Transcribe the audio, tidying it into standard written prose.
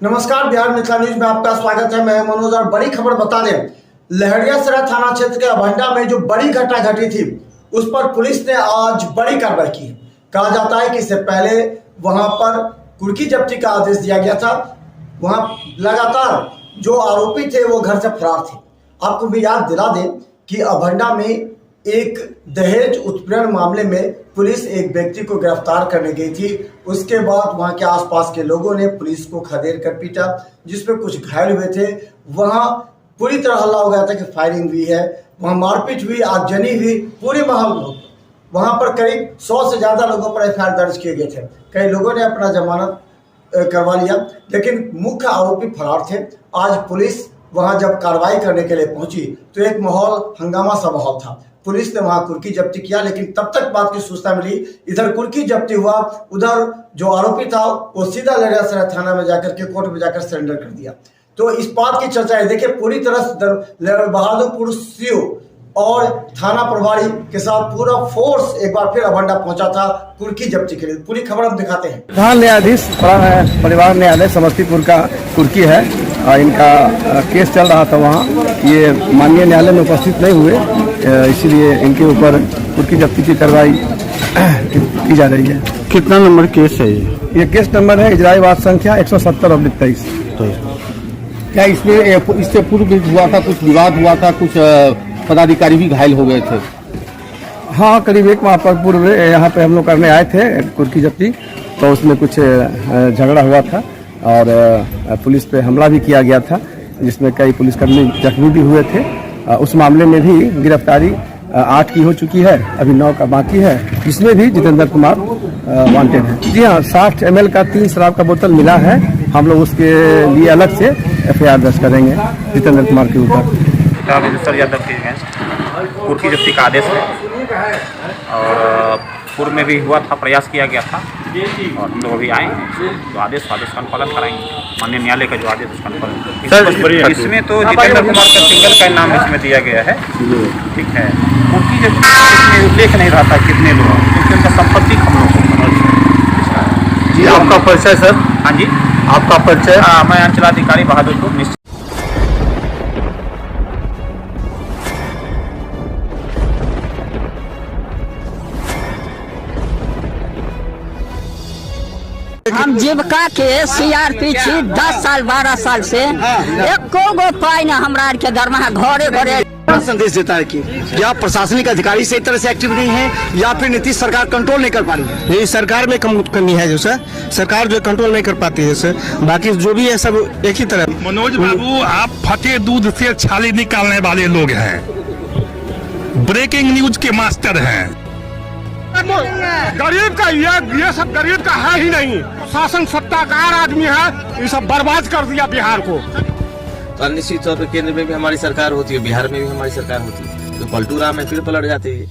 नमस्कार, बिहार मिथिला न्यूज में आपका स्वागत है। मैं मनोज और बड़ी खबर बता दें, लहरियासराय थाना क्षेत्र के अभंडा में जो बड़ी घटना घटी थी उस पर पुलिस ने आज बड़ी कार्रवाई की। कहा जाता है कि इससे पहले वहां पर कुर्की जब्ती का आदेश दिया गया था। वहां लगातार जो आरोपी थे वो घर से फरार थे। आपको भी याद दिला दें कि अभंडा में एक दहेज उत्पीड़न मामले में पुलिस एक व्यक्ति को गिरफ्तार करने गई थी। उसके बाद वहां के आसपास के लोगों ने पुलिस को खदेड़ कर पीटा, जिसमें कुछ घायल हुए थे। वहां पूरी तरह हल्ला हो गया था कि फायरिंग हुई है, वहां मारपीट हुई, आगजनी हुई, पूरे माहौल। वहां पर करीब 100 से ज्यादा लोगों पर एफआईआर दर्ज किए गए थे। कई लोगों ने अपना जमानत करवा लिया, लेकिन मुख्य आरोपी फरार थे। आज पुलिस वहां जब कार्रवाई करने के लिए पहुंची तो एक माहौल, हंगामा सा माहौल था। पुलिस ने वहां कुर्की जब्ती किया, लेकिन तब तक बात की सूचना मिली, इधर कुर्की जब्ती हुआ, उधर जो आरोपी था वो सीधा लहरियासराय थाना में जाकर के कोर्ट में जाकर सरेंडर कर दिया। तो इस बात की चर्चा है। देखिए, पूरी तरह बहादुरपुर सीओ और थाना प्रभारी के साथ पूरा फोर्स एक बार फिर अभंडा पहुंचा था कुर्की जब्ती के लिए। पूरी खबर हम दिखाते हैं। प्रधान न्यायाधीश परिवार न्यायालय समस्तीपुर का कुर्की है। इनका केस चल रहा था वहाँ, ये माननीय न्यायालय में उपस्थित नहीं हुए, इसीलिए इनके ऊपर कुर्की जब्ती की कार्रवाई की जा रही है। कितना नंबर केस है ये केस नंबर है इजराई वाद संख्या 170/23। क्या इसमें इससे पूर्व भी हुआ था, कुछ विवाद हुआ था, कुछ पदाधिकारी भी घायल हो गए थे? हाँ, करीब एक माह पर पूर्व यहाँ पे हम लोग करने आए थे कुर्की जब्ती, तो उसमें कुछ झगड़ा हुआ था और पुलिस पे हमला भी किया गया था, जिसमें कई पुलिसकर्मी जख्मी भी हुए थे। उस मामले में भी गिरफ्तारी 8 की हो चुकी है, अभी 9 का बाकी है। इसमें भी जितेंद्र कुमार वांटेड है। जी हाँ, 60 ml का 3 शराब का बोतल मिला है। हम लोग उसके लिए अलग से एफआईआर दर्ज करेंगे जितेंद्र कुमार के ऊपर। यादव के अगेंस्ट कुर्की जब्ती का आदेश है और पूर्व में भी हुआ था, प्रयास किया गया था और हम लोग अभी आए तो आदेश का अनुपालन कराएंगे। माननीय न्यायालय का जो आदेश उसका अनुपालन। इसमें तो जितेंद्र कुमार का सिंगल का नाम इसमें दिया गया है, ठीक है। कुर्की जब्ती इसमें उल्लेख नहीं रहा था कितने लोग, क्योंकि उनका संपत्ति हम लोग को। जी, आपका परिचय सर? हाँ जी, आपका परिचय? मैं अंचलाधिकारी बहादुरपुर निश्चित। हम जीविका के सीआरपी छी 10 साल 12 साल से। एको गो पाई न हमरा के दरमाहा घरे घरे। संदेश देता है कि या प्रशासनिक अधिकारी सही तरह से एक्टिव नहीं है या फिर नीतीश सरकार कंट्रोल नहीं कर पा रही है। ये सरकार में कमी है जो सर, सरकार जो कंट्रोल नहीं कर पाती है सर। बाकी जो भी है सब एक ही तरह। मनोज बाबू, आप फटे दूध से छाली निकालने वाले लोग हैं, ब्रेकिंग न्यूज के मास्टर हैं। गरीब का ये सब गरीब का है ही नहीं। शासन सत्ताकार आदमी है, ये सब बर्बाद कर दिया बिहार को। तो निश्चित तौर पर केंद्र में भी हमारी सरकार होती है, बिहार में भी हमारी सरकार होती है, तो पलटू राम है फिर पलट जाती है।